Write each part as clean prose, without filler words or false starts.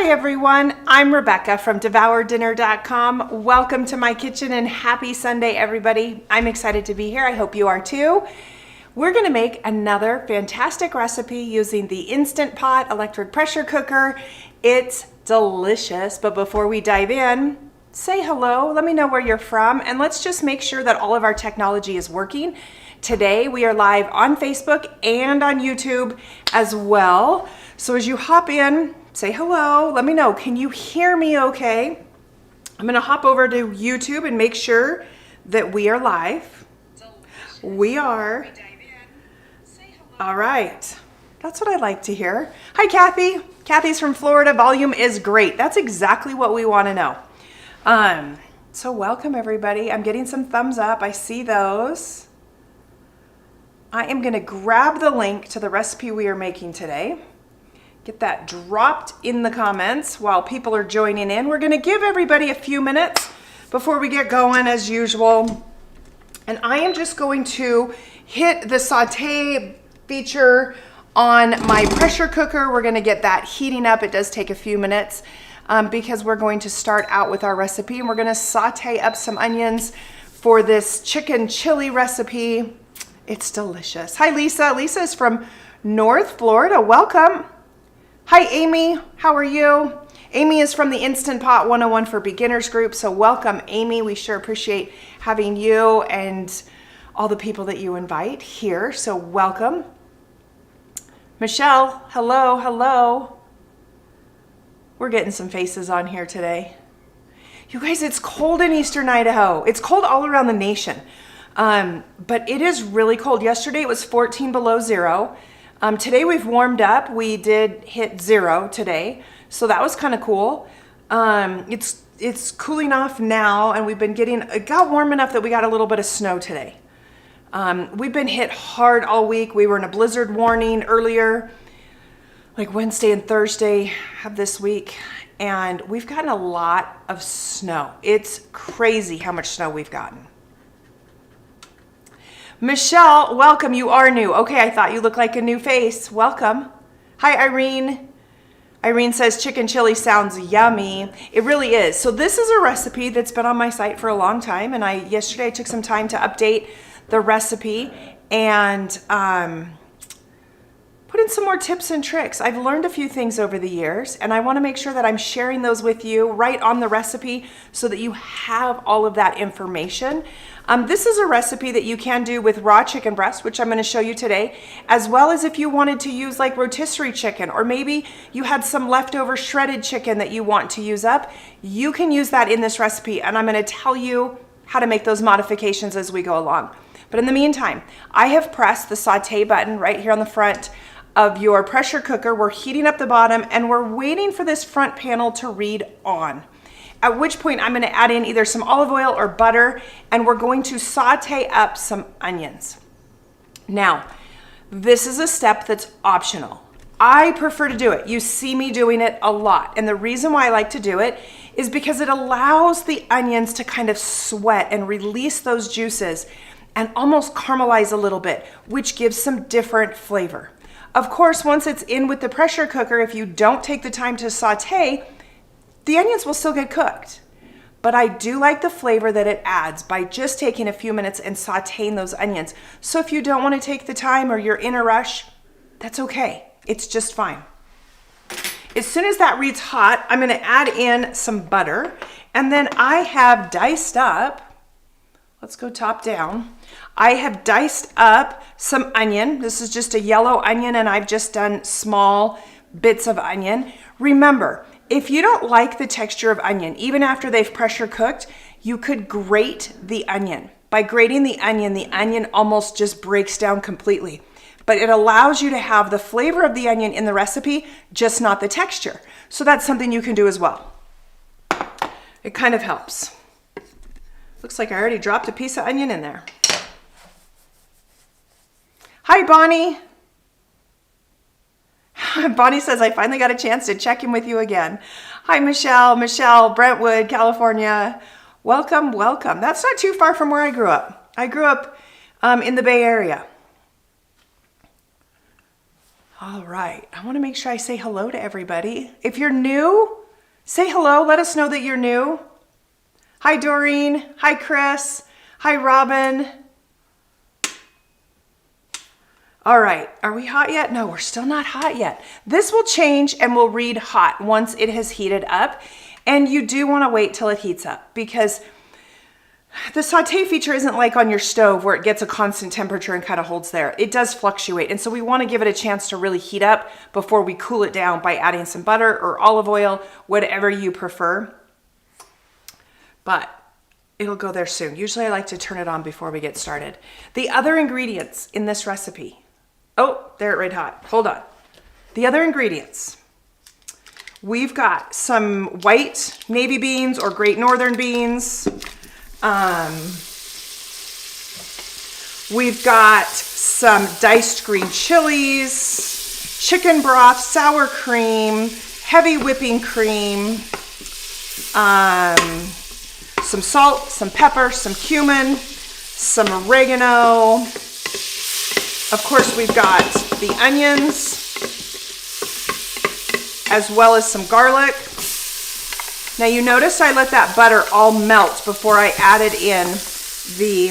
Hi everyone, I'm Rebecca from DevourDinner.com. Welcome to my kitchen and happy Sunday everybody. I'm excited to be here. I hope you are too. We're going to make another fantastic recipe using the Instant Pot electric pressure cooker. It's delicious, but before we dive in, say hello, let me know where you're from, and let's just make sure that all of our technology is working. Today we are live on Facebook and on YouTube as well. So as you hop in, say hello, let me know, can you hear me okay? I'm gonna hop over to YouTube and make sure that we are live. We are. All right, that's what I like to hear. Hi Kathy, Kathy's from Florida, volume is great. That's exactly what we wanna know. So welcome everybody. I'm getting some thumbs up, I see those. I am gonna grab the link to the recipe we are making today. Get that dropped in the comments while people are joining in. We're gonna give everybody a few minutes before we get going as usual. And I am just going to hit the saute feature on my pressure cooker. We're gonna get that heating up. It does take a few minutes because we're going to start out with our recipe, and we're gonna saute up some onions for this chicken chili recipe. It's delicious. Hi Lisa, Lisa is from North Florida, welcome. Hi Amy, how are you? Amy is from the Instant Pot 101 for Beginners group, so welcome Amy. We sure appreciate having you and all the people that you invite here, so welcome. Michelle, hello, hello. We're getting some faces on here today. You guys, it's cold in Eastern Idaho. It's cold all around the nation, but it is really cold. Yesterday it was 14 below zero. Today we've warmed up. We did hit 0 today, so that was kind of cool. It's cooling off now, and it got warm enough that we got a little bit of snow today. We've been hit hard all week. We were in a blizzard warning earlier, like Wednesday and Thursday of this week, and we've gotten a lot of snow. It's crazy how much snow we've gotten. Michelle, welcome. You are new. Okay, I thought you looked like a new face. Welcome. Hi, Irene. Irene says chicken chili sounds yummy. It really is. So this is a recipe that's been on my site for a long time, and yesterday I took some time to update the recipe and put in some more tips and tricks. I've learned a few things over the years, and I want to make sure that I'm sharing those with you right on the recipe so that you have all of that information. This is a recipe that you can do with raw chicken breast, which I'm going to show you today, as well as if you wanted to use like rotisserie chicken, or maybe you had some leftover shredded chicken that you want to use up, you can use that in this recipe, and I'm going to tell you how to make those modifications as we go along. But in the meantime, I have pressed the saute button right here on the front of your pressure cooker. We're heating up the bottom, and we're waiting for this front panel to read on. At which point I'm going to add in either some olive oil or butter, and we're going to saute up some onions. Now, this is a step that's optional. I prefer to do it. You see me doing it a lot. And the reason why I like to do it is because it allows the onions to kind of sweat and release those juices and almost caramelize a little bit, which gives some different flavor. Of course, once it's in with the pressure cooker, if you don't take the time to saute, the onions will still get cooked. But I do like the flavor that it adds by just taking a few minutes and sauteing those onions. So if you don't want to take the time or you're in a rush, that's okay. It's just fine. As soon as that reads hot, I'm going to add in some butter. And then I have diced up, let's go top down. I have diced up some onion. This is just a yellow onion, and I've just done small bits of onion. Remember, if you don't like the texture of onion, even after they've pressure cooked, you could grate the onion. By grating the onion almost just breaks down completely. But it allows you to have the flavor of the onion in the recipe, just not the texture. So that's something you can do as well. It kind of helps. Looks like I already dropped a piece of onion in there. Hi, Bonnie. Bonnie says, I finally got a chance to check in with you again. Hi, Michelle. Michelle, Brentwood, California. Welcome, welcome. That's not too far from where I grew up. I grew up in the Bay Area. All right, I want to make sure I say hello to everybody. If you're new, say hello. Let us know that you're new. Hi, Doreen. Hi, Chris. Hi, Robin. All right, are we hot yet? No, we're still not hot yet. This will change and will read hot once it has heated up. And you do want to wait till it heats up because the saute feature isn't like on your stove where it gets a constant temperature and kind of holds there. It does fluctuate. And so we want to give it a chance to really heat up before we cool it down by adding some butter or olive oil, whatever you prefer. But it'll go there soon. Usually I like to turn it on before we get started. The other ingredients in this recipe. Oh, they're red hot. Hold on. The other ingredients. We've got some white navy beans or Great Northern beans. We've got some diced green chilies, chicken broth, sour cream, heavy whipping cream, some salt, some pepper, some cumin, some oregano. Of course, we've got the onions, as well as some garlic. Now you notice I let that butter all melt before I added in the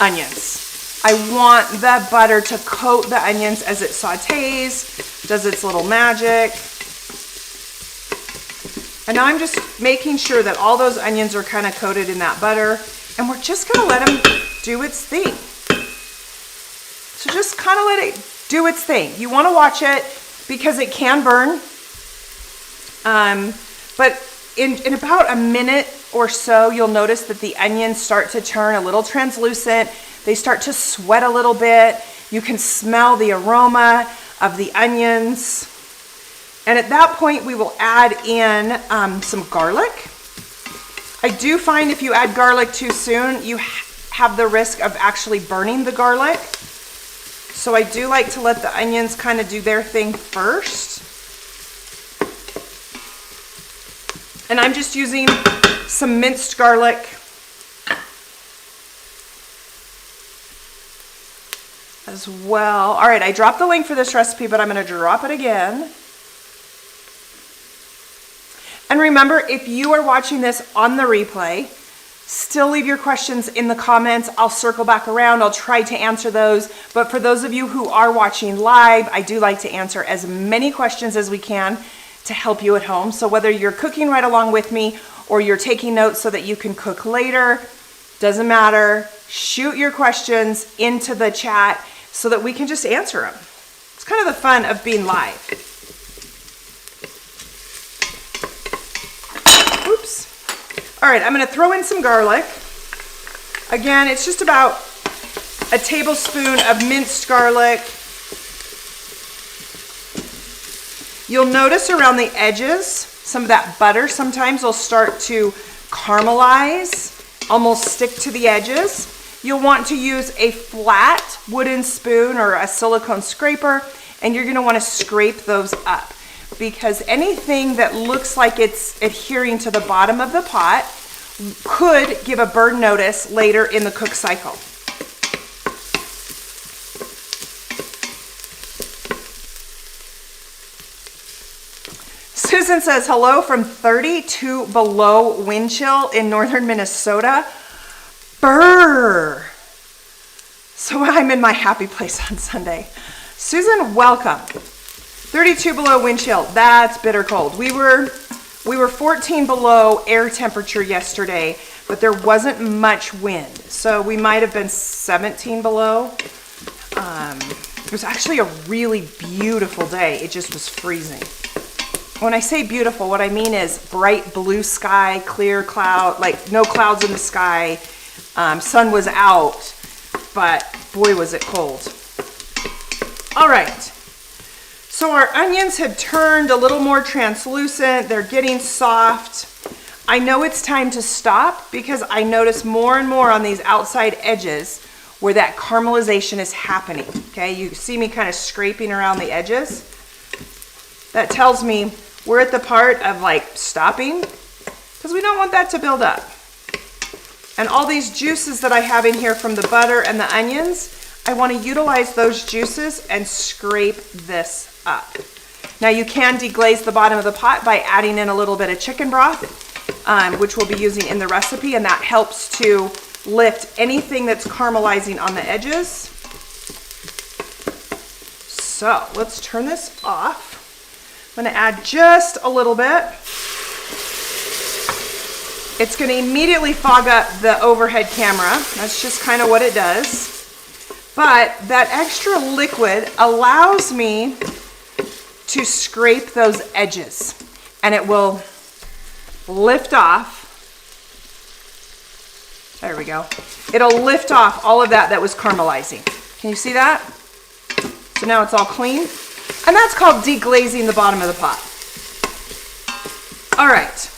onions. I want the butter to coat the onions as it sautés, does its little magic. And now I'm just making sure that all those onions are kind of coated in that butter, and we're just gonna let them do its thing. So just kind of let it do its thing. You wanna watch it because it can burn. But in about a minute or so, you'll notice that the onions start to turn a little translucent. They start to sweat a little bit. You can smell the aroma of the onions. And at that point, we will add in some garlic. I do find if you add garlic too soon, you have the risk of actually burning the garlic. So I do like to let the onions kind of do their thing first. And I'm just using some minced garlic. As well. All right, I dropped the link for this recipe, but I'm gonna drop it again. And remember, if you are watching this on the replay, still leave your questions in the comments. I'll circle back around. I'll try to answer those. But for those of you who are watching live, I do like to answer as many questions as we can to help you at home. So whether you're cooking right along with me or you're taking notes so that you can cook later, doesn't matter. Shoot your questions into the chat so that we can just answer them. It's kind of the fun of being live. Oops. All right, I'm gonna throw in some garlic. Again, it's just about a tablespoon of minced garlic. You'll notice around the edges, some of that butter sometimes will start to caramelize, almost stick to the edges. You'll want to use a flat wooden spoon or a silicone scraper, and you're gonna wanna scrape those up because anything that looks like it's adhering to the bottom of the pot could give a burn notice later in the cook cycle. Susan says, hello from 32 below wind chill in northern Minnesota. Brrr. So I'm in my happy place on Sunday. Susan, welcome. 32 below wind chill, that's bitter cold. We were 14 below air temperature yesterday, but there wasn't much wind. So we might have been 17 below. It was actually a really beautiful day. It just was freezing. When I say beautiful, what I mean is bright blue sky, clear cloud, like no clouds in the sky. Sun was out, but boy was it cold. All right, so our onions had turned a little more translucent. They're getting soft. I know it's time to stop because I notice more and more on these outside edges where that caramelization is happening, okay? You see me kind of scraping around the edges. That tells me we're at the part of like stopping because we don't want that to build up. And all these juices that I have in here from the butter and the onions, I want to utilize those juices and scrape this up. Now you can deglaze the bottom of the pot by adding in a little bit of chicken broth, which we'll be using in the recipe, and that helps to lift anything that's caramelizing on the edges. So let's turn this off. I'm going to add just a little bit. It's going to immediately fog up the overhead camera. That's just kind of what it does. But that extra liquid allows me to scrape those edges, and it will lift off. There we go. It'll lift off all of that was caramelizing. Can you see that? So now it's all clean. And that's called deglazing the bottom of the pot. All right.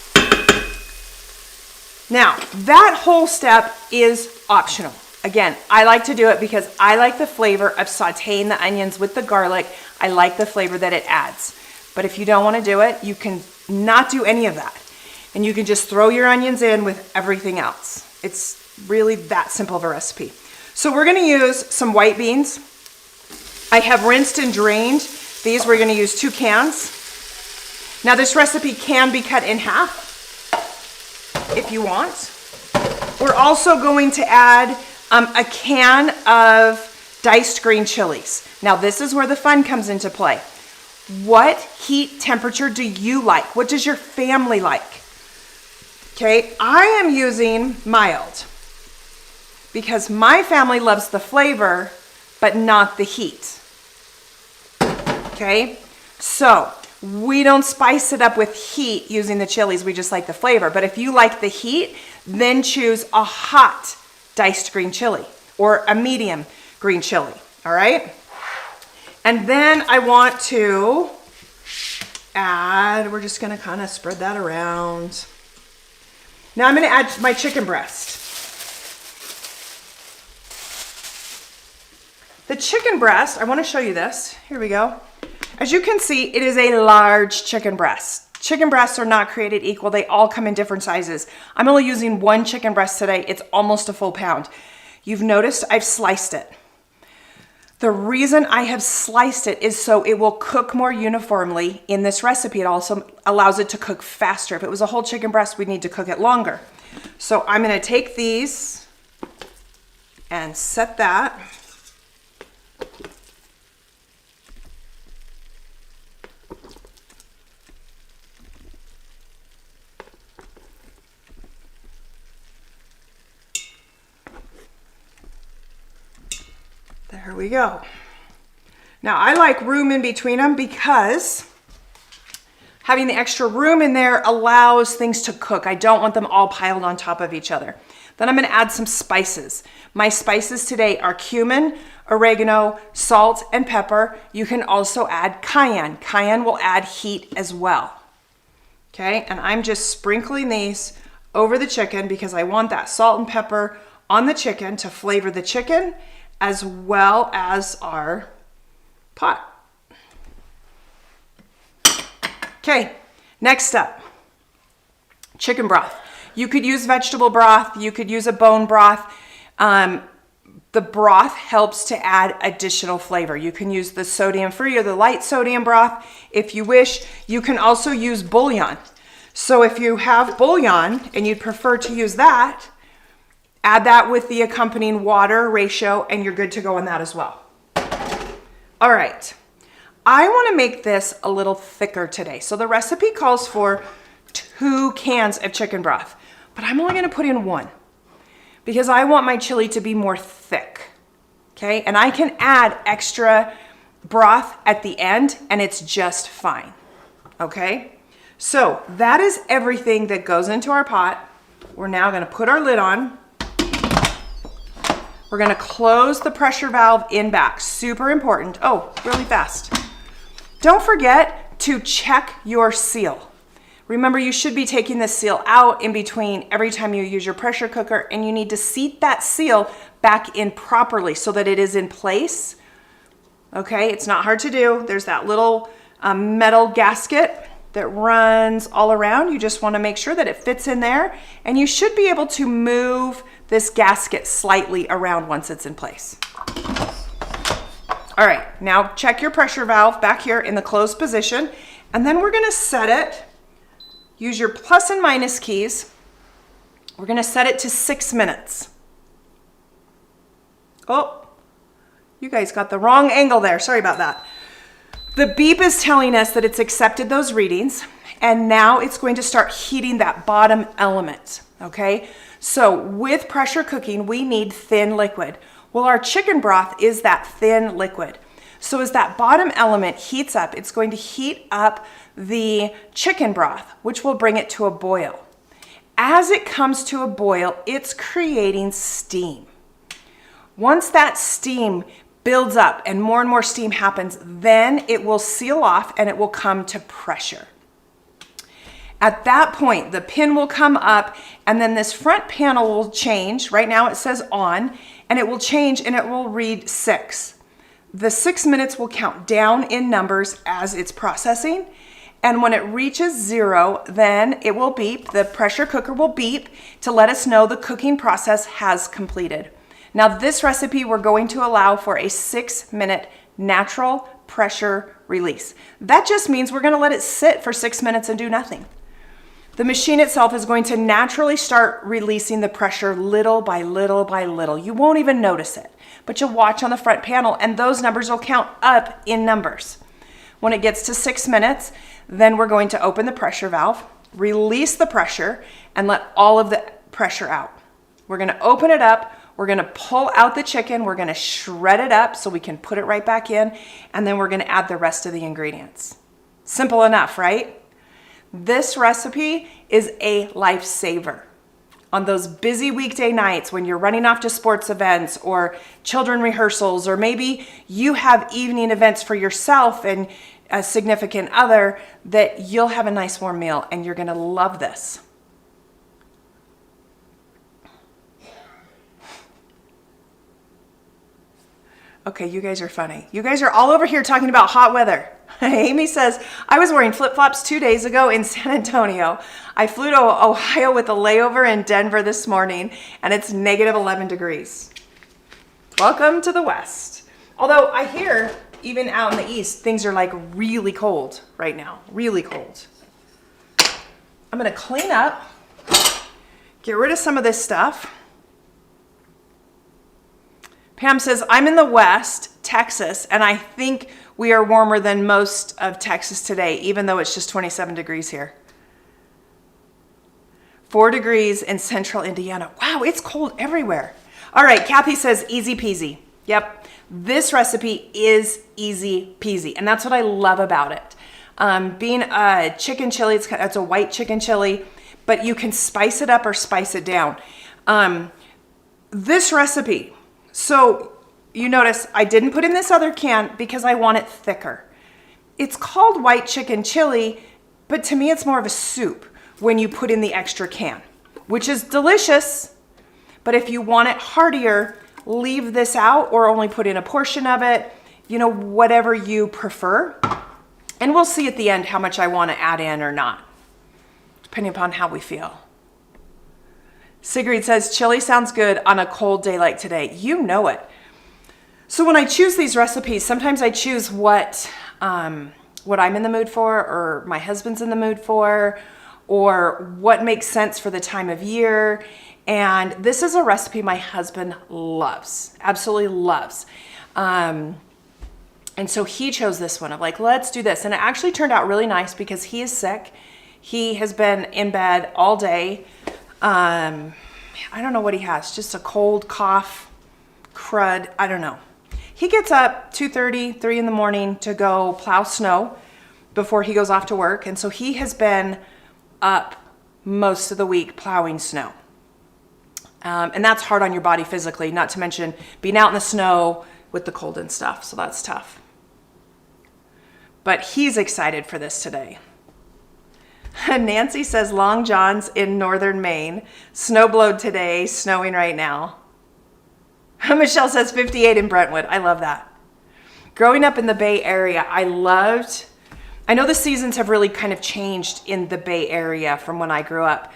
Now, that whole step is optional. Again, I like to do it because I like the flavor of sauteing the onions with the garlic. I like the flavor that it adds. But if you don't want to do it, you can not do any of that. And you can just throw your onions in with everything else. It's really that simple of a recipe. So we're going to use some white beans. I have rinsed and drained these. We're going to use 2 cans. Now this recipe can be cut in half if you want. We're also going to add a can of diced green chilies. Now this is where the fun comes into play. What heat temperature do you like? What does your family like? Okay, I am using mild because my family loves the flavor, but not the heat. Okay, so we don't spice it up with heat using the chilies, we just like the flavor. But if you like the heat, then choose a hot diced green chili or a medium green chili, all right? And then I want to add, we're just gonna kind of spread that around. Now I'm gonna add my chicken breast. The chicken breast, I wanna show you this. Here we go. As you can see, it is a large chicken breast. Chicken breasts are not created equal. They all come in different sizes. I'm only using 1 chicken breast today. It's almost a full pound. You've noticed I've sliced it. The reason I have sliced it is so it will cook more uniformly in this recipe. It also allows it to cook faster. If it was a whole chicken breast, we'd need to cook it longer. So I'm gonna take these and set that. There we go. Now I like room in between them because having the extra room in there allows things to cook. I don't want them all piled on top of each other. Then I'm going to add some spices. My spices today are cumin, oregano, salt, and pepper. You can also add cayenne. Cayenne will add heat as well. Okay, and I'm just sprinkling these over the chicken because I want that salt and pepper on the chicken to flavor the chicken as well as our pot. Okay, next up, chicken broth. You could use vegetable broth, you could use a bone broth. The broth helps to add additional flavor. You can use the sodium-free or the light sodium broth if you wish. You can also use bouillon. So if you have bouillon and you'd prefer to use that, add that with the accompanying water ratio and you're good to go on that as well. All right, I wanna make this a little thicker today. So the recipe calls for 2 cans of chicken broth, but I'm only gonna put in 1 because I want my chili to be more thick, okay? And I can add extra broth at the end and it's just fine, okay? So that is everything that goes into our pot. We're now gonna put our lid on. We're gonna close the pressure valve in back, super important. Oh, really fast. Don't forget to check your seal. Remember, you should be taking the seal out in between every time you use your pressure cooker, and you need to seat that seal back in properly so that it is in place. Okay, it's not hard to do. There's that little metal gasket that runs all around. You just wanna make sure that it fits in there, and you should be able to move this gasket slightly around once it's in place. All right, now check your pressure valve back here in the closed position, and then we're gonna set it, use your plus and minus keys. We're gonna set it to 6 minutes. Oh, you guys got the wrong angle there, sorry about that. The beep is telling us that it's accepted those readings, and now it's going to start heating that bottom element, okay? So with pressure cooking, we need thin liquid. Well, our chicken broth is that thin liquid. So as that bottom element heats up, it's going to heat up the chicken broth, which will bring it to a boil. As it comes to a boil, it's creating steam. Once that steam builds up and more steam happens, then it will seal off and it will come to pressure. At that point, the pin will come up and then this front panel will change. Right now it says on, and it will change and it will read 6. The 6 minutes will count down in numbers as it's processing. And when it reaches 0, then it will beep. The pressure cooker will beep to let us know the cooking process has completed. Now this recipe, we're going to allow for a 6-minute natural pressure release. That just means we're gonna let it sit for 6 minutes and do nothing. The machine itself is going to naturally start releasing the pressure little by little by little. You won't even notice it, but you'll watch on the front panel and those numbers will count up in numbers. When it gets to 6 minutes, then we're going to open the pressure valve, release the pressure, and let all of the pressure out. We're gonna open it up, we're gonna pull out the chicken, we're gonna shred it up so we can put it right back in, and then we're gonna add the rest of the ingredients. Simple enough, right? This recipe is a lifesaver. On those busy weekday nights when you're running off to sports events or children rehearsals, or maybe you have evening events for yourself and a significant other, that you'll have a nice warm meal and you're gonna love this. Okay, you guys are funny. You guys are all over here talking about hot weather. Amy says, I was wearing flip-flops 2 days ago in San Antonio. I flew to Ohio with a layover in Denver this morning, and it's negative 11 degrees. Welcome to the West. Although I hear, even out in the East, things are like really cold right now, really cold. I'm gonna clean up, get rid of some of this stuff. Pam says, I'm in the West, Texas, and I think we are warmer than most of Texas today, even though it's just 27 degrees here. 4 degrees in central Indiana. Wow, it's cold everywhere. All right, Kathy says, easy peasy. Yep, this recipe is easy peasy, and that's what I love about it. Being a chicken chili, it's a white chicken chili, but you can spice it up or spice it down. This recipe, so you notice I didn't put in this other can because I want it thicker. It's called white chicken chili, but to me it's more of a soup when you put in the extra can, which is delicious. But if you want it heartier, leave this out or only put in a portion of it, you know, whatever you prefer. And we'll see at the end how much I want to add in or not, depending upon how we feel. Sigrid says, chili sounds good on a cold day like today. You know it. So when I choose these recipes, sometimes I choose what I'm in the mood for, or my husband's in the mood for, or what makes sense for the time of year. And this is a recipe my husband loves, absolutely loves. And so he chose this one of like, let's do this. And it actually turned out really nice because he is sick. He has been in bed all day. I don't know what he has, just a cold, cough, crud, I don't know. He gets up 2:30, 3 in the morning to go plow snow before he goes off to work. And so he has been up most of the week plowing snow. And that's hard on your body physically, not to mention being out in the snow with the cold and stuff. So that's tough. But he's excited for this today. Nancy says Long John's in northern Maine. Snow blowed today, snowing right now. Michelle says 58 in Brentwood. I love that. Growing up in the Bay Area, I know the seasons have really kind of changed in the Bay Area from when I grew up,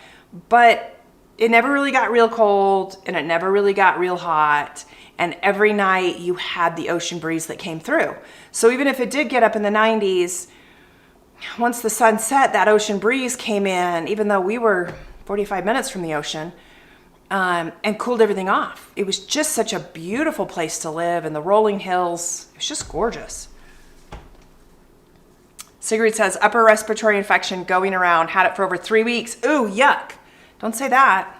but it never really got real cold and it never really got real hot. and every night you had the ocean breeze that came through. So even if it did get up in the 90s, once the sun set, that ocean breeze came in, even though we were 45 minutes from the ocean, and cooled everything off. It was just such a beautiful place to live, and the rolling hills, it was just gorgeous. Sigrid says, upper respiratory infection going around, had it for over 3 weeks. Ooh, yuck. Don't say that.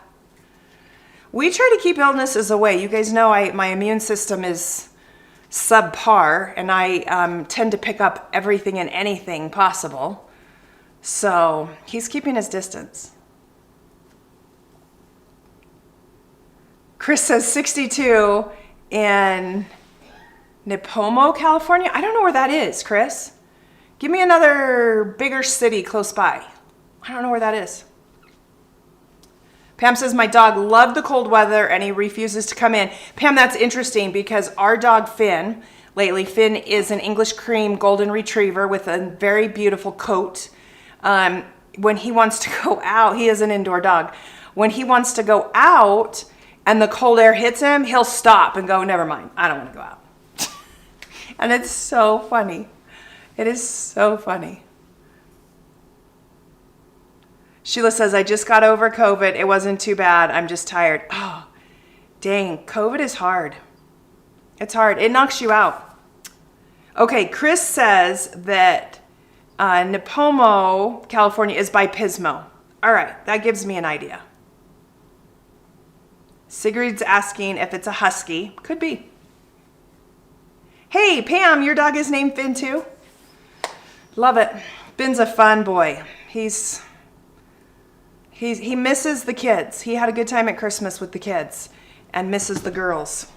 We try to keep illnesses away. You guys know my immune system is subpar, and I tend to pick up everything and anything possible. So he's keeping his distance. Chris says 62 in Nipomo, California. I don't know where that is, Chris. Give me another bigger city close by. I don't know where that is. Pam says, my dog loved the cold weather and he refuses to come in. Pam, that's interesting because our dog Finn, lately, Finn is an English cream golden retriever with a very beautiful coat. When he wants to go out, he is an indoor dog. When he wants to go out and the cold air hits him, he'll stop and go, never mind, I don't want to go out. And it's so funny. It is so funny. Sheila says, I just got over COVID. It wasn't too bad. I'm just tired. Oh, dang. COVID is hard. It's hard. It knocks you out. Okay, Chris says that Nipomo, California is by Pismo. All right, that gives me an idea. Sigrid's asking if it's a husky. Could be. Hey, Pam, your dog is named Finn too? Love it. Finn's a fun boy. He misses the kids. He had a good time at Christmas with the kids and misses the girls.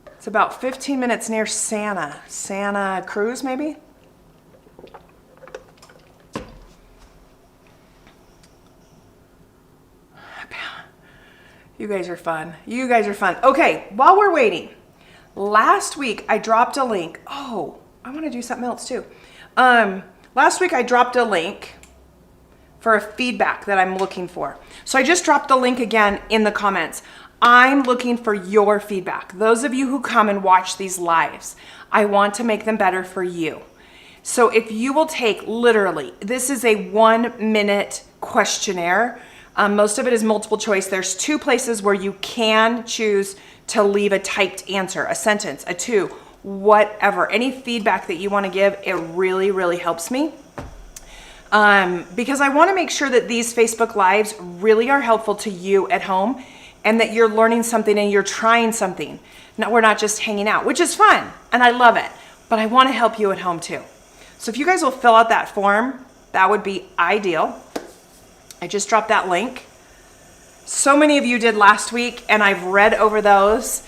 It's about 15 minutes near Santa Cruz, maybe? You guys are fun. You guys are fun. Okay, while we're waiting, last week I dropped a link. Oh, I want to do something else too. Last week I dropped a link for a feedback that I'm looking for. So I just dropped the link again in the comments. I'm looking for your feedback. Those of you who come and watch these lives, I want to make them better for you. So if you will take literally, this is a 1-minute questionnaire. Most of it is multiple choice. There's 2 places where you can choose to leave a typed answer, a sentence, a 2, whatever. Any feedback that you want to give, it really, really helps me. Because I want to make sure that these Facebook Lives really are helpful to you at home and that you're learning something and you're trying something. No, we're not just hanging out, which is fun and I love it, but I want to help you at home too. So if you guys will fill out that form, that would be ideal. I just dropped that link. So many of you did last week and I've read over those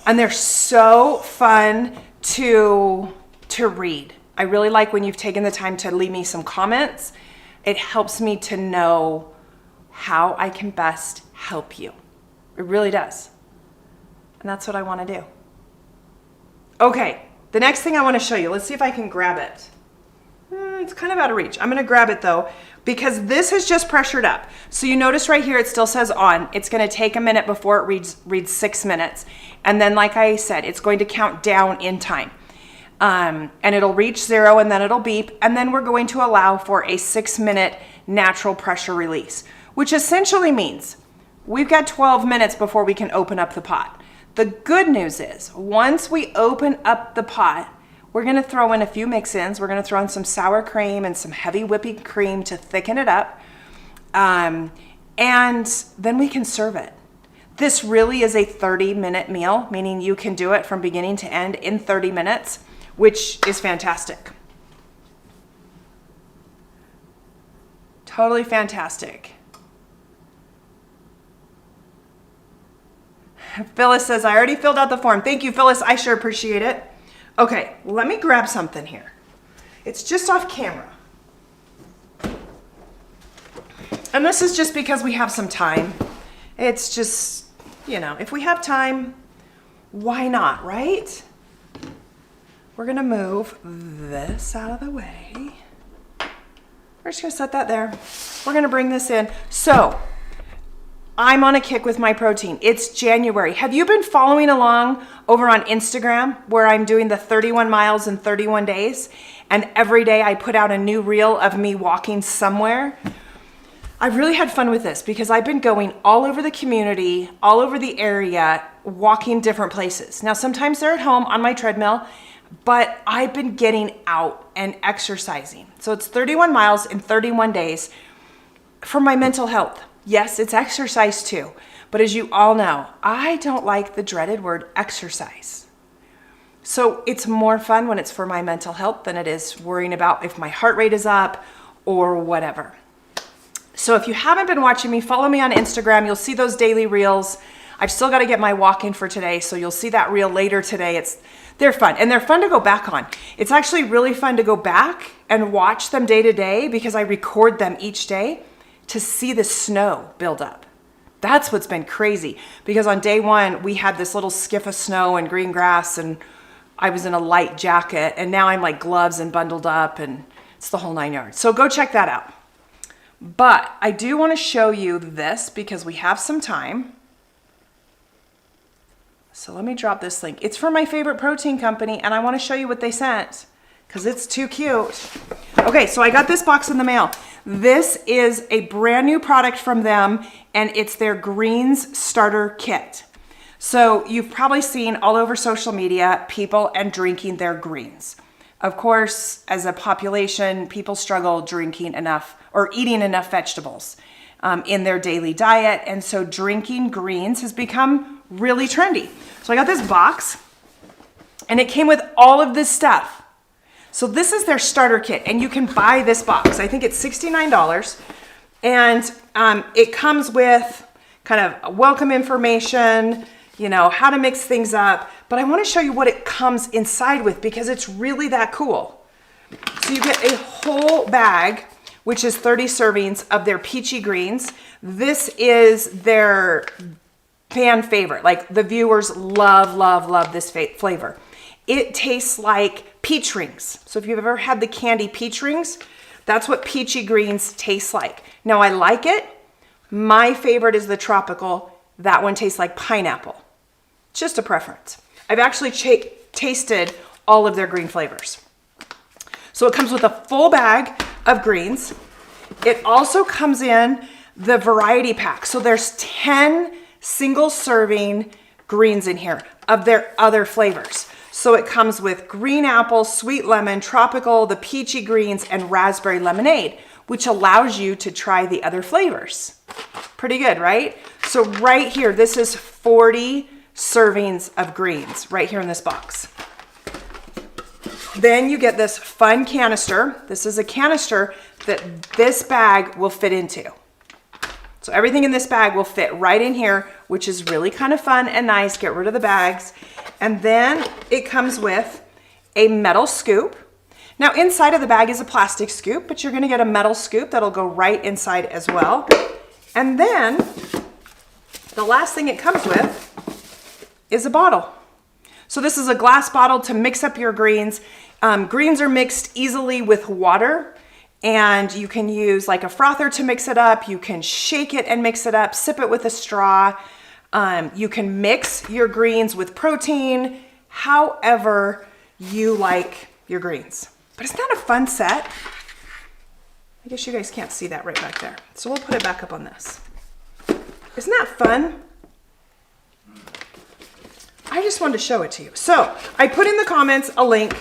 and they're so fun to read. I really like when you've taken the time to leave me some comments. It helps me to know how I can best help you. It really does. And that's what I want to do. Okay, the next thing I want to show you, let's see if I can grab it. It's kind of out of reach. I'm going to grab it though, because this has just pressured up. So you notice right here, it still says on. It's going to take a minute before it reads 6 minutes. And then like I said, it's going to count down in time. And it'll reach 0 and then it'll beep. And then we're going to allow for a 6-minute natural pressure release, which essentially means we've got 12 minutes before we can open up the pot. The good news is once we open up the pot, we're going to throw in a few mix-ins. We're going to throw in some sour cream and some heavy whipping cream to thicken it up. And then we can serve it. This really is a 30-minute meal, meaning you can do it from beginning to end in 30 minutes, which is fantastic. Totally fantastic. Phyllis says, I already filled out the form. Thank you, Phyllis. I sure appreciate it. Okay, let me grab something here. It's just off camera. And this is just because we have some time. It's just, if we have time, why not, right? We're gonna move this out of the way. We're just gonna set that there. We're gonna bring this in. So, I'm on a kick with my protein. It's January. Have you been following along over on Instagram where I'm doing the 31 miles in 31 days? And every day I put out a new reel of me walking somewhere. I've really had fun with this because I've been going all over the community, all over the area, walking different places. Now, sometimes they're at home on my treadmill, but I've been getting out and exercising. So it's 31 miles in 31 days for my mental health. Yes, it's exercise too. But as you all know, I don't like the dreaded word exercise. So it's more fun when it's for my mental health than it is worrying about if my heart rate is up or whatever. So if you haven't been watching me, follow me on Instagram. You'll see those daily reels. I've still got to get my walk in for today, so you'll see that reel later today. They're fun, and they're fun to go back on. It's actually really fun to go back and watch them day to day because I record them each day to see the snow build up. That's what's been crazy because on day one, we had this little skiff of snow and green grass and I was in a light jacket and now I'm like gloves and bundled up and it's the whole 9 yards. So go check that out. But I do want to show you this because we have some time. So let me drop this link. It's from my favorite protein company and I want to show you what they sent because it's too cute. Okay, so I got this box in the mail. This is a brand new product from them and it's their greens starter kit. So you've probably seen all over social media people and drinking their greens. Of course, as a population, people struggle drinking enough or eating enough vegetables in their daily diet. And so drinking greens has become really trendy. So I got this box and it came with all of this stuff. So this is their starter kit and you can buy this box. I think it's $69 and it comes with kind of welcome information, you know, how to mix things up. But I want to show you what it comes inside with because it's really that cool. So you get a whole bag, which is 30 servings of their peachy greens. This is their fan favorite. Like the viewers love, love, love this flavor. It tastes like peach rings. So if you've ever had the candy peach rings, that's what peachy greens taste like. Now I like it. My favorite is the tropical. That one tastes like pineapple. Just a preference. I've actually tasted all of their green flavors. So it comes with a full bag of greens. It also comes in the variety pack. So there's 10 single serving greens in here of their other flavors. So it comes with green apple, sweet lemon, tropical, the peachy greens, and raspberry lemonade, which allows you to try the other flavors. Pretty good, right? So right here, this is 40 servings of greens right here in this box. Then you get this fun canister. This is a canister that this bag will fit into. So everything in this bag will fit right in here, which is really kind of fun and nice. Get rid of the bags. And then it comes with a metal scoop. Now inside of the bag is a plastic scoop, but you're gonna get a metal scoop that'll go right inside as well. And then the last thing it comes with is a bottle. So this is a glass bottle to mix up your greens. Greens are mixed easily with water. And you can use like a frother to mix it up. You can shake it and mix it up, sip it with a straw. You can mix your greens with protein, however you like your greens. But isn't that a fun set? I guess you guys can't see that right back there. So we'll put it back up on this. Isn't that fun? I just wanted to show it to you. So I put in the comments a link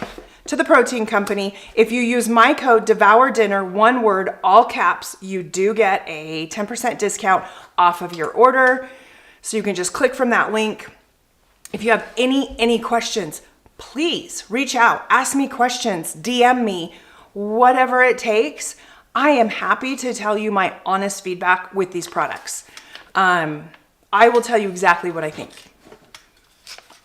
to the protein company. If you use my code DEVOURDINNER, one word, all caps, you do get a 10% discount off of your order. So you can just click from that link. If you have any questions, please reach out, ask me questions, DM me, whatever it takes. I am happy to tell you my honest feedback with these products. I will tell you exactly what I think.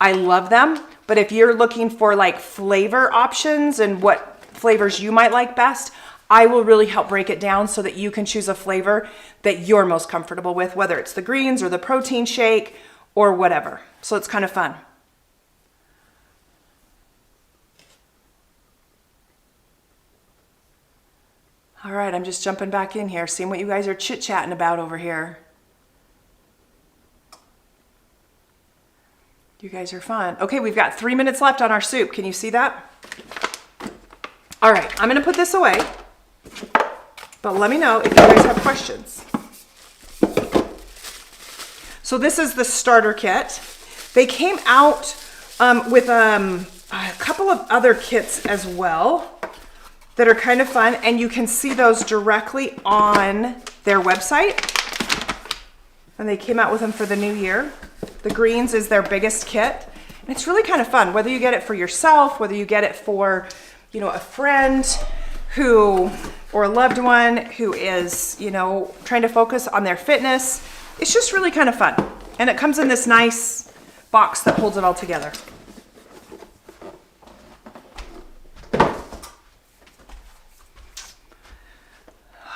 I love them. But if you're looking for like flavor options and what flavors you might like best, I will really help break it down so that you can choose a flavor that you're most comfortable with, whether it's the greens or the protein shake or whatever. So it's kind of fun. All right, I'm just jumping back in here, seeing what you guys are chit-chatting about over here. You guys are fun. Okay, we've got 3 minutes left on our soup. Can you see that? All right, I'm gonna put this away, but let me know if you guys have questions. So this is the starter kit. They came out with a couple of other kits as well that are kind of fun, and you can see those directly on their website. And they came out with them for the new year. The greens is their biggest kit. And it's really kind of fun, whether you get it for yourself, whether you get it for, you know, a friend who, or a loved one who is, you know, trying to focus on their fitness. It's just really kind of fun. And it comes in this nice box that holds it all together.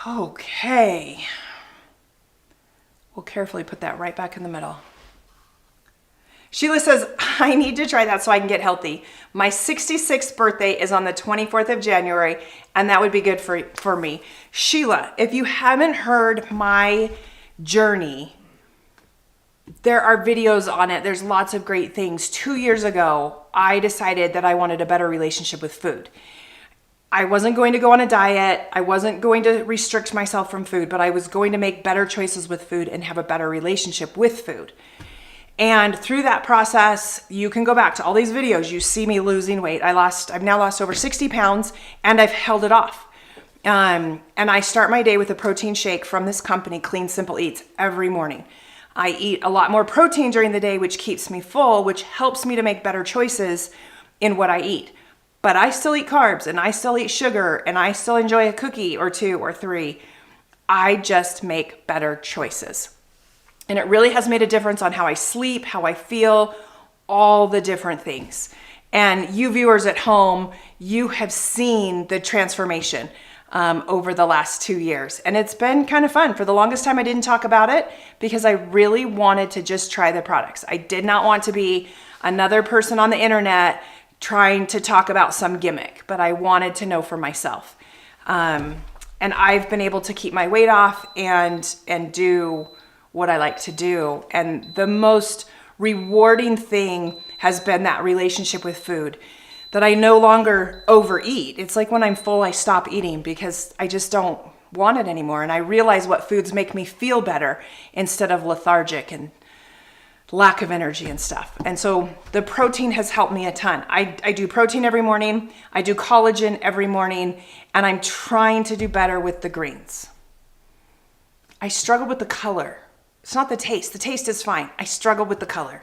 Okay. We'll carefully put that right back in the middle. Sheila says, I need to try that so I can get healthy. My 66th birthday is on the 24th of January, and that would be good for me. Sheila, if you haven't heard my journey, there are videos on it. There's lots of great things. 2 years ago, I decided that I wanted a better relationship with food. I wasn't going to go on a diet. I wasn't going to restrict myself from food, but I was going to make better choices with food and have a better relationship with food. And through that process, you can go back to all these videos. You see me losing weight. I've now lost over 60 pounds and I've held it off. And I start my day with a protein shake from this company, Clean Simple Eats, every morning. I eat a lot more protein during the day, which keeps me full, which helps me to make better choices in what I eat. But I still eat carbs and I still eat sugar and I still enjoy a cookie or 2 or 3. I just make better choices. And it really has made a difference on how I sleep, how I feel, all the different things. And you viewers at home, you have seen the transformation over the last 2 years. And it's been kind of fun. For the longest time, I didn't talk about it because I really wanted to just try the products. I did not want to be another person on the internet trying to talk about some gimmick, but I wanted to know for myself. And I've been able to keep my weight off and do what I like to do. And the most rewarding thing has been that relationship with food, that I no longer overeat. It's like when I'm full, I stop eating because I just don't want it anymore. And I realize what foods make me feel better instead of lethargic and lack of energy and stuff. And so the protein has helped me a ton. I do protein every morning. I do collagen every morning, and I'm trying to do better with the greens. I struggle with the color. It's not the taste. The taste is fine. I struggle with the color.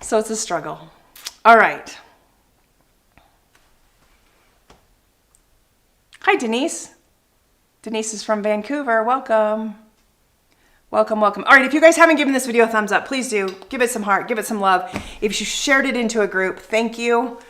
So it's a struggle. All right. Hi, Denise. Denise is from Vancouver. Welcome. Welcome, welcome. All right, if you guys haven't given this video a thumbs up, please do. Give it some heart, give it some love. If you shared it into a group, thank you.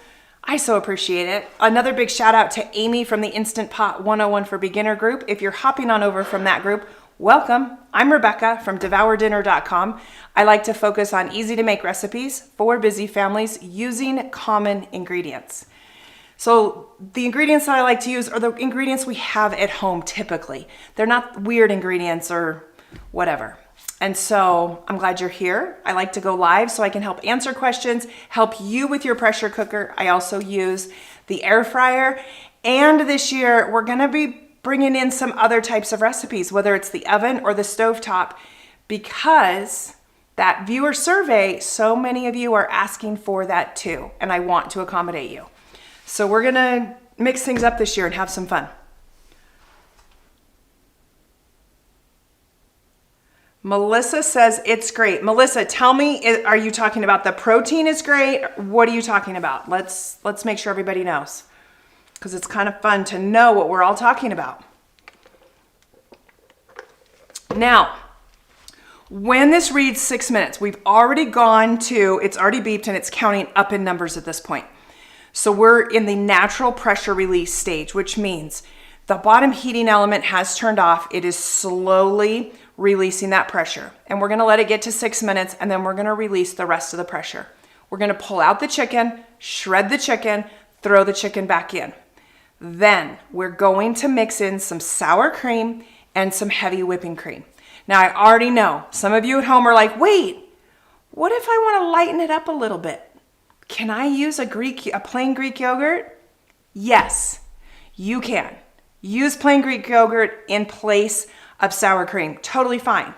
I so appreciate it. Another big shout out to Amy from the Instant Pot 101 for Beginner group. If you're hopping on over from that group, welcome. I'm Rebecca from devourdinner.com. I like to focus on easy to make recipes for busy families using common ingredients. So the ingredients that I like to use are the ingredients we have at home typically. They're not weird ingredients or whatever. And so I'm glad you're here. I like to go live so I can help answer questions, help you with your pressure cooker. I also use the air fryer. And this year we're going to be bringing in some other types of recipes, whether it's the oven or the stovetop, because that viewer survey, so many of you are asking for that too. And I want to accommodate you. So we're going to mix things up this year and have some fun. Melissa says it's great. Melissa, tell me, are you talking about the protein is great? What are you talking about? Let's make sure everybody knows, because it's kind of fun to know what we're all talking about. Now, when this reads 6 minutes, we've already gone to, it's already beeped and it's counting up in numbers at this point. So we're in the natural pressure release stage, which means the bottom heating element has turned off. It is slowly releasing that pressure. And we're gonna let it get to 6 minutes, and then we're gonna release the rest of the pressure. We're gonna pull out the chicken, shred the chicken, throw the chicken back in. Then we're going to mix in some sour cream and some heavy whipping cream. Now I already know some of you at home are like, wait, what if I want to lighten it up a little bit? Can I use a plain Greek yogurt? Yes, you can. Use plain Greek yogurt in place of sour cream. Totally fine.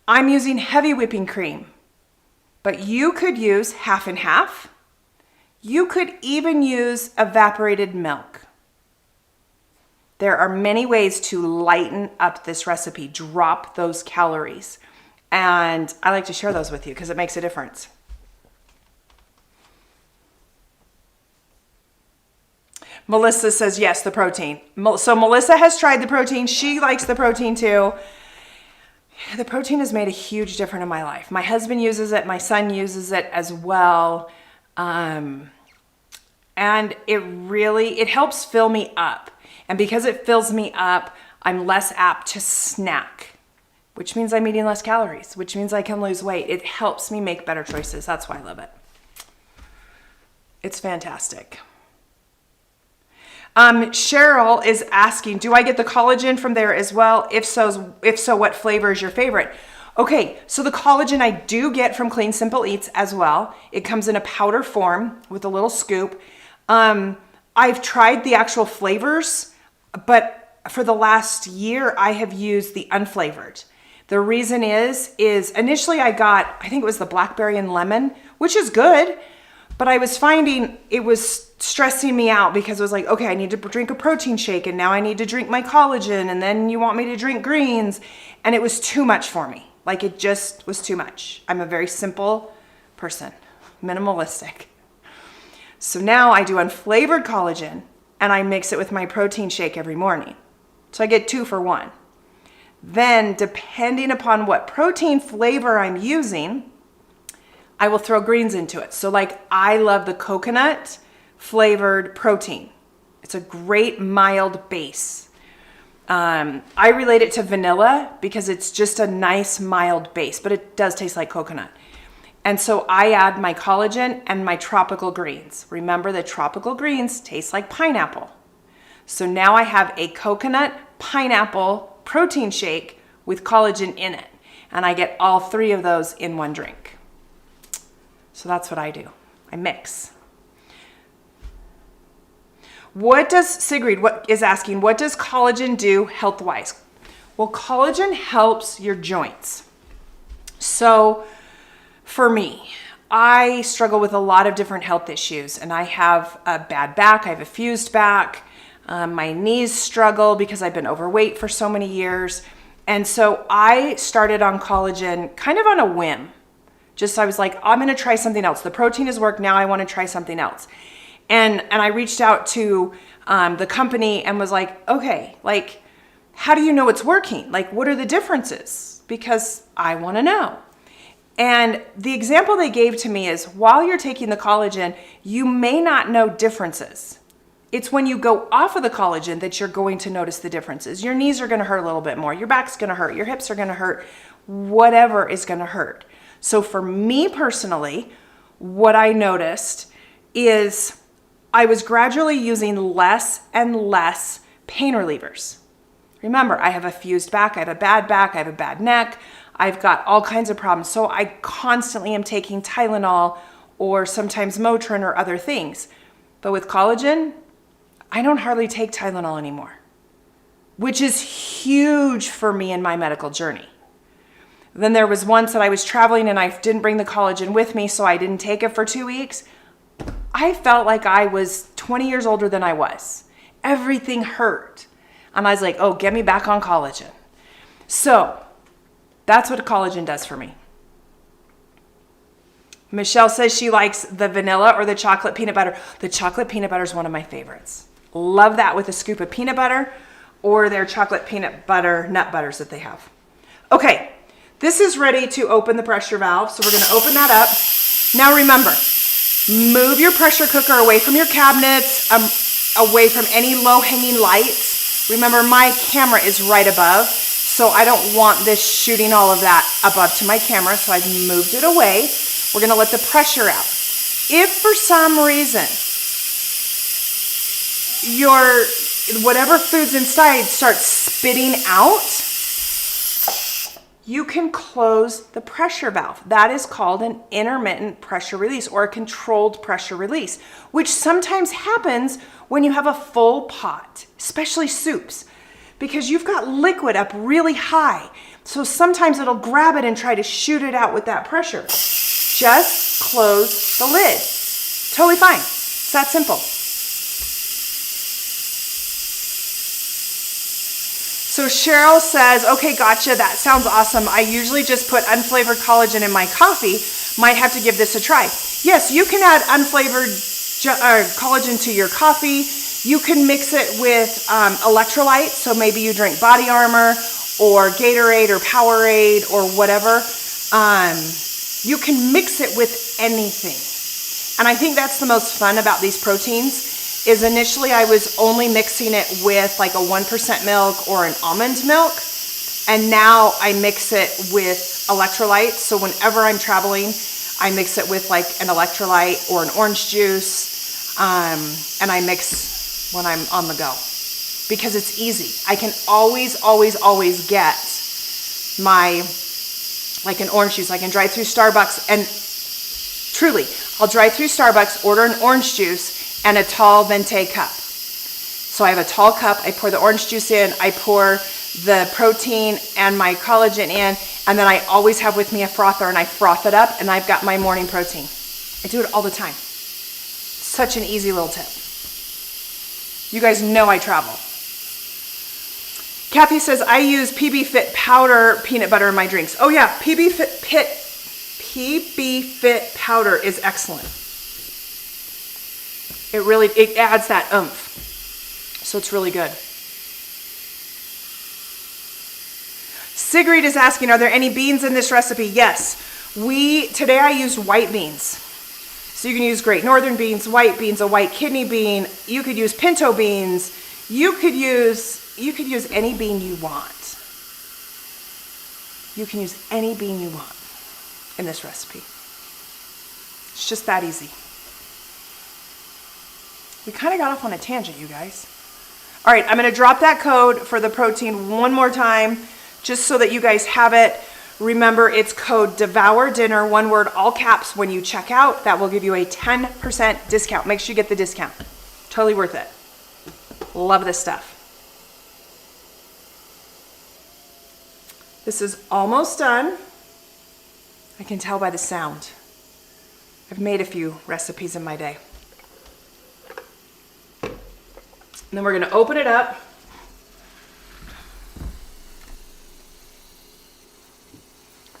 I'm using heavy whipping cream, but you could use half and half. You could even use evaporated milk. There are many ways to lighten up this recipe, drop those calories. And I like to share those with you because it makes a difference. Melissa says, yes, the protein. So Melissa has tried the protein. She likes the protein too. The protein has made a huge difference in my life. My husband uses it. My son uses it as well. And it helps fill me up. And because it fills me up, I'm less apt to snack, which means I'm eating less calories, which means I can lose weight. It helps me make better choices. That's why I love it. It's fantastic. Cheryl is asking, do I get the collagen from there as well? If so, what flavor is your favorite? Okay, so the collagen I do get from Clean Simple Eats as well. It comes in a powder form with a little scoop. I've tried the actual flavors, but for the last year, I have used the unflavored. The reason is initially I think it was the blackberry and lemon, which is good, but I was finding it was stressing me out because it was like, okay, I need to drink a protein shake and now I need to drink my collagen and then you want me to drink greens. And it was too much for me. Like it just was too much. I'm a very simple person, minimalistic. So now I do unflavored collagen and I mix it with my protein shake every morning. So I get 2 for 1. Then depending upon what protein flavor I'm using, I will throw greens into it. So like I love the coconut flavored protein. It's a great mild base. I relate it to vanilla because it's just a nice mild base, but it does taste like coconut. And so I add my collagen and my tropical greens. Remember the tropical greens taste like pineapple. So now I have a coconut pineapple protein shake with collagen in it. And I get all 3 of those in one drink. So that's what I do. I mix. Sigrid is asking, what does collagen do health-wise? Well, collagen helps your joints. So for me, I struggle with a lot of different health issues and I have a bad back. I have a fused back. My knees struggle because I've been overweight for so many years. And so I started on collagen kind of on a whim. I was like, I'm going to try something else. The protein has worked. Now I want to try something else. And I reached out to the company and was like, okay, like, how do you know it's working? Like, what are the differences? Because I want to know. And the example they gave to me is while you're taking the collagen, you may not know differences. It's when you go off of the collagen that you're going to notice the differences. Your knees are going to hurt a little bit more. Your back's going to hurt. Your hips are going to hurt. Whatever is going to hurt. So for me personally, what I noticed is I was gradually using less and less pain relievers. Remember, I have a fused back, I have a bad back, I have a bad neck, I've got all kinds of problems. So I constantly am taking Tylenol or sometimes Motrin or other things. But with collagen, I don't hardly take Tylenol anymore, which is huge for me in my medical journey. Then there was once that I was traveling and I didn't bring the collagen with me, so I didn't take it for 2 weeks. I felt like I was 20 years older than I was. Everything hurt. And I was like, oh, get me back on collagen. So that's what collagen does for me. Michelle says she likes the vanilla or the chocolate peanut butter. The chocolate peanut butter is one of my favorites. Love that with a scoop of peanut butter or their chocolate peanut butter nut butters that they have. Okay, this is ready to open the pressure valve. So we're going to open that up. Now remember, move your pressure cooker away from your cabinets, away from any low-hanging lights. Remember, my camera is right above, so I don't want this shooting all of that above to my camera, so I've moved it away. We're going to let the pressure out. If for some reason your whatever food's inside starts spitting out, you can close the pressure valve. That is called an intermittent pressure release or a controlled pressure release, which sometimes happens when you have a full pot, especially soups, because you've got liquid up really high. So sometimes it'll grab it and try to shoot it out with that pressure. Just close the lid. Totally fine. It's that simple. So Cheryl says, okay, gotcha, that sounds awesome. I usually just put unflavored collagen in my coffee. Might have to give this a try. Yes, you can add unflavored collagen to your coffee. You can mix it with electrolytes. So maybe you drink Body Armor or Gatorade or Powerade or whatever. You can mix it with anything. And I think that's the most fun about these proteins is initially I was only mixing it with like a 1% milk or an almond milk. And now I mix it with electrolytes. So whenever I'm traveling, I mix it with like an electrolyte or an orange juice. And I mix when I'm on the go because it's easy. I can always get my, like an orange juice. I can drive through Starbucks and truly, I'll drive through Starbucks, order an orange juice and a tall venti cup. So I have a tall cup, I pour the orange juice in, I pour the protein and my collagen in, and then I always have with me a frother and I froth it up and I've got my morning protein. I do it all the time. Such an easy little tip. You guys know I travel. Kathy says, I use PB Fit powder peanut butter in my drinks. Oh yeah, PB Fit powder is excellent. It adds that oomph. So it's really good. Sigrid is asking, are there any beans in this recipe? Yes. Today I used white beans. So you can use Great Northern beans, white beans, a white kidney bean. You could use pinto beans. You could use any bean you want. You can use any bean you want in this recipe. It's just that easy. We kind of got off on a tangent, you guys. All right, I'm going to drop that code for the protein one more time, just so that you guys have it. Remember, it's code Devour Dinner, one word, all caps, when you check out. That will give you a 10% discount. Make sure you get the discount. Totally worth it. Love this stuff. This is almost done. I can tell by the sound. I've made a few recipes in my day. And then we're going to open it up.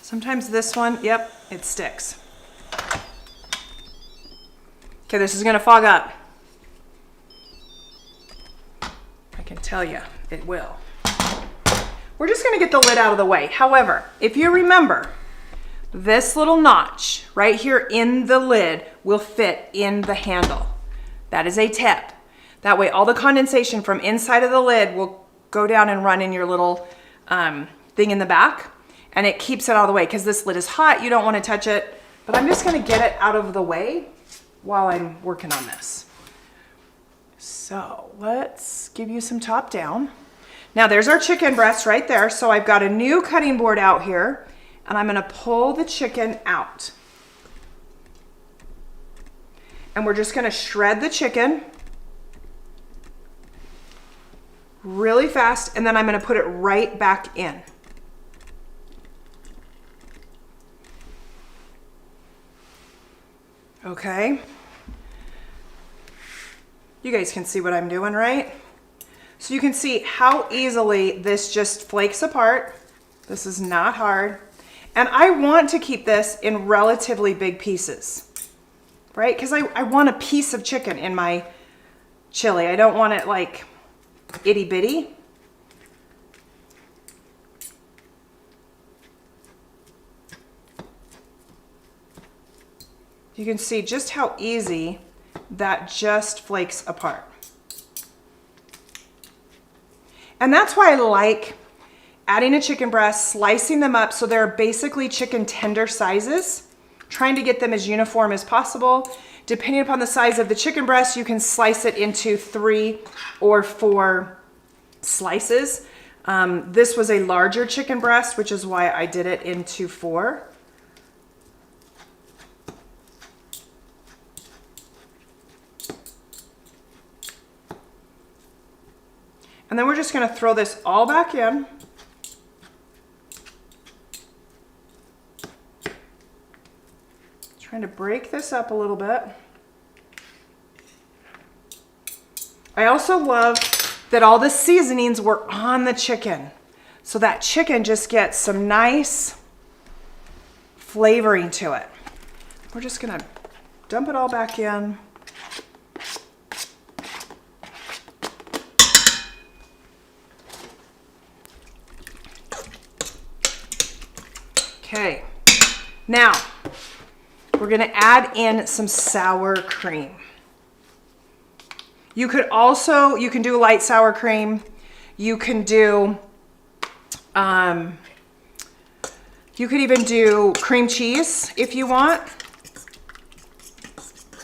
Sometimes this one, yep, it sticks. Okay, this is going to fog up. I can tell you, it will. We're just going to get the lid out of the way. However, if you remember, this little notch right here in the lid will fit in the handle. That is a tip. That way all the condensation from inside of the lid will go down and run in your little thing in the back, and it keeps it out of the way because this lid is hot. You don't want to touch it, but I'm just going to get it out of the way while I'm working on this. So let's give you some top down. Now there's our chicken breast right there. So I've got a new cutting board out here and I'm going to pull the chicken out. And we're just going to shred the chicken really fast, and then I'm going to put it right back in. Okay. You guys can see what I'm doing, right? So you can see how easily this just flakes apart. This is not hard. And I want to keep this in relatively big pieces, right? Because I want a piece of chicken in my chili. I don't want it like itty bitty. You can see just how easy that just flakes apart. And that's why I like adding a chicken breast, slicing them up so they're basically chicken tender sizes. trying to get them as uniform as possible. Depending upon the size of the chicken breast, you can slice it into 3 or 4 slices. This was a larger chicken breast, which is why I did it into 4. And then we're just going to throw this all back in. Trying to break this up a little bit. I also love that all the seasonings were on the chicken. So that chicken just gets some nice flavoring to it. We're just going to dump it all back in. Okay, now we're gonna add in some sour cream. You can do light sour cream. You can do, you could even do cream cheese if you want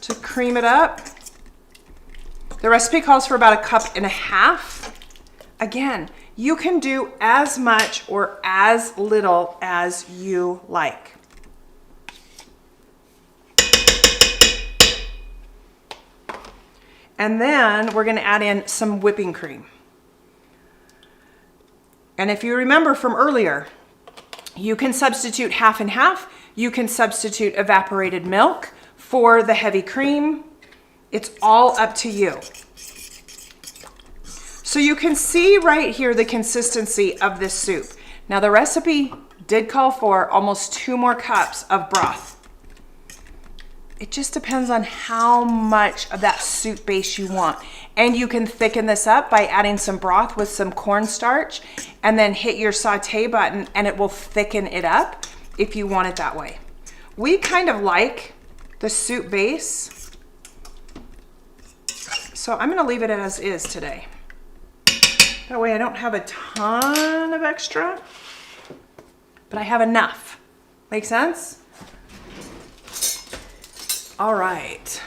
to cream it up. The recipe calls for about 1.5 cups. Again, you can do as much or as little as you like. And then we're gonna add in some whipping cream. And if you remember from earlier, you can substitute half and half. You can substitute evaporated milk for the heavy cream. It's all up to you. So you can see right here the consistency of this soup. Now the recipe did call for almost 2 more cups of broth. It just depends on how much of that soup base you want. And you can thicken this up by adding some broth with some cornstarch and then hit your saute button and it will thicken it up if you want it that way. We kind of like the soup base, so I'm gonna leave it as is today. That way I don't have a ton of extra, but I have enough. Make sense? All right.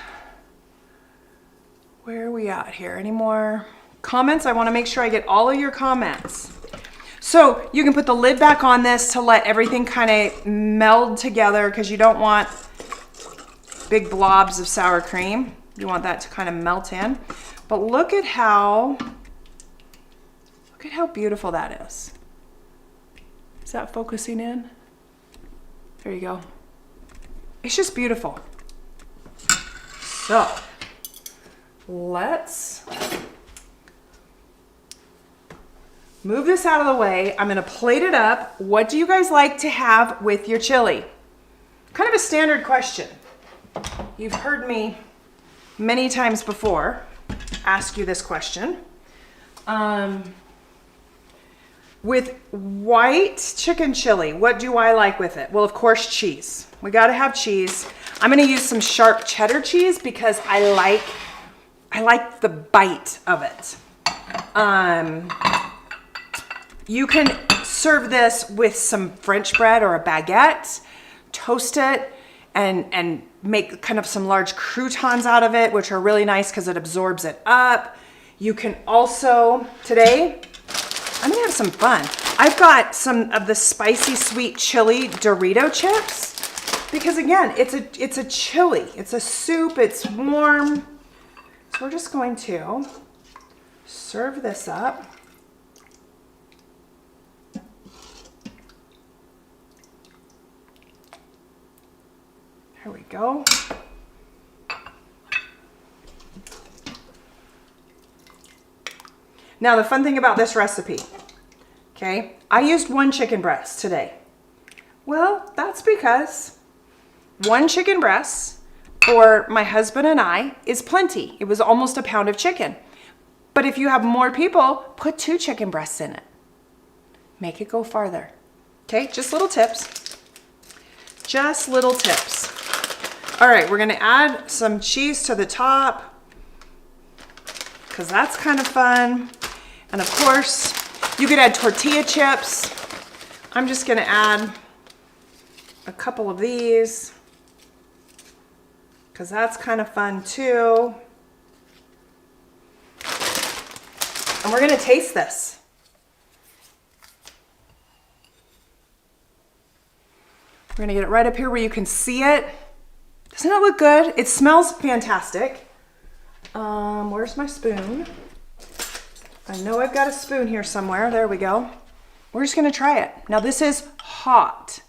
Where are we at here? Any more comments? I want to make sure I get all of your comments. So you can put the lid back on this to let everything kind of meld together because you don't want big blobs of sour cream. You want that to kind of melt in. But look at how beautiful that is. Is that focusing in? There you go. It's just beautiful. So let's move this out of the way. I'm gonna plate it up. What do you guys like to have with your chili? Kind of a standard question. You've heard me many times before ask you this question. With white chicken chili, what do I like with it? Well, of course, cheese. We gotta have cheese. I'm gonna use some sharp cheddar cheese because I like the bite of it. You can serve this with some French bread or a baguette, toast it, and make kind of some large croutons out of it, which are really nice because it absorbs it up. You can also, today, I'm gonna have some fun. I've got some of the spicy sweet chili Dorito chips because again, it's a chili, it's a soup, it's warm. So we're just going to serve this up. There we go. Now the fun thing about this recipe, okay, I used 1 chicken breast today. Well, that's because 1 chicken breast for my husband and I is plenty. It was almost a pound of chicken. But if you have more people, put 2 chicken breasts in it. Make it go farther. Okay, just little tips. Just little tips. All right, we're gonna add some cheese to the top because that's kind of fun. And of course, you could add tortilla chips. I'm just gonna add a couple of these. because that's kind of fun too. And we're gonna taste this. We're gonna get it right up here where you can see it. Doesn't it look good? It smells fantastic. Where's my spoon? I know I've got a spoon here somewhere. There we go. We're just gonna try it. Now this is hot.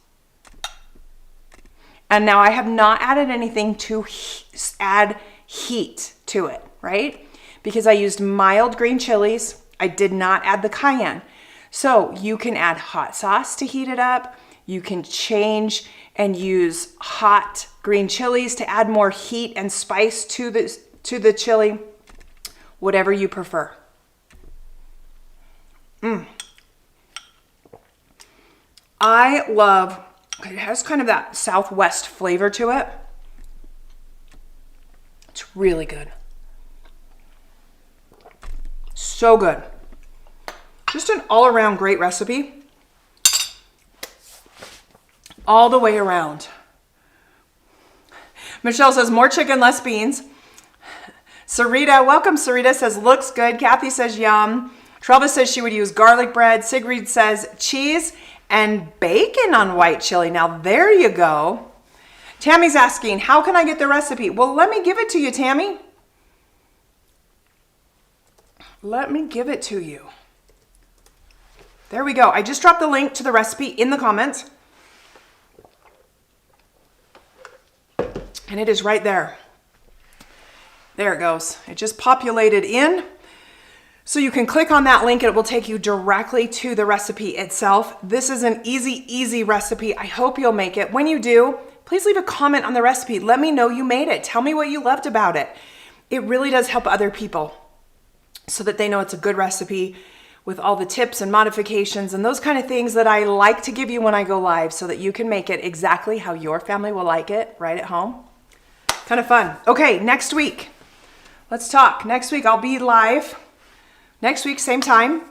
And now I have not added anything to add heat to it, right? Because I used mild green chilies. I did not add the cayenne. So you can add hot sauce to heat it up. You can change and use hot green chilies to add more heat and spice to the chili, whatever you prefer. I love, it has kind of that Southwest flavor to it. It's really good. So good. Just an all-around great recipe. All the way around. Michelle says, more chicken, less beans. Sarita, welcome Sarita, says, looks good. Kathy says, yum. Trelva says she would use garlic bread. Sigrid says, cheese and bacon on white chili. Now there you go. Tammy's asking, how can I get the recipe? Well, let me give it to you, Tammy. Let me give it to you. There we go. I just dropped the link to the recipe in the comments. And it is right there. There it goes. It just populated in. So you can click on that link and it will take you directly to the recipe itself. This is an easy, easy recipe. I hope you'll make it. When you do, please leave a comment on the recipe. Let me know you made it. Tell me what you loved about it. It really does help other people so that they know it's a good recipe with all the tips and modifications and those kind of things that I like to give you when I go live so that you can make it exactly how your family will like it right at home. Kind of fun. Okay, next week, let's talk. Next week, I'll be live. Next week, same time,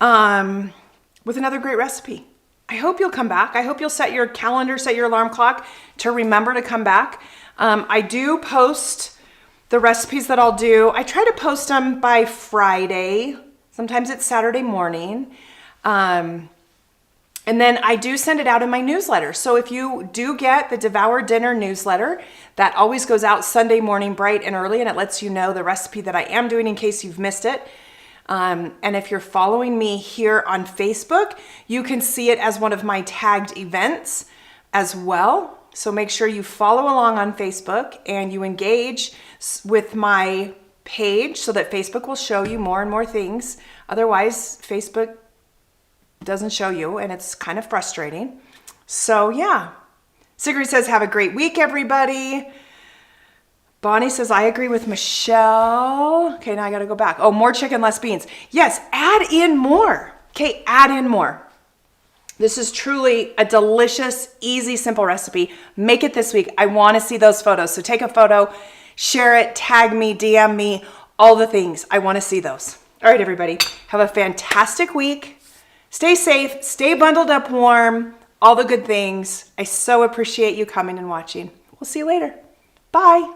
with another great recipe. I hope you'll come back. I hope you'll set your calendar, set your alarm clock to remember to come back. I do post the recipes that I'll do. I try to post them by Friday. Sometimes it's Saturday morning. And then I do send it out in my newsletter. So if you do get the Devour Dinner newsletter, that always goes out Sunday morning bright and early, and it lets you know the recipe that I am doing in case you've missed it. And if you're following me here on Facebook, you can see it as one of my tagged events as well. So make sure you follow along on Facebook and you engage with my page so that Facebook will show you more and more things. Otherwise, Facebook doesn't show you and it's kind of frustrating. So yeah. Sigrid says, have a great week, everybody. Bonnie says, I agree with Michelle. Okay, now I got to go back. Oh, more chicken, less beans. Yes, add in more. Okay, add in more. This is truly a delicious, easy, simple recipe. Make it this week. I want to see those photos. So take a photo, share it, tag me, DM me, all the things. I want to see those. All right, everybody. Have a fantastic week. Stay safe, stay bundled up warm, all the good things. I so appreciate you coming and watching. We'll see you later. Bye.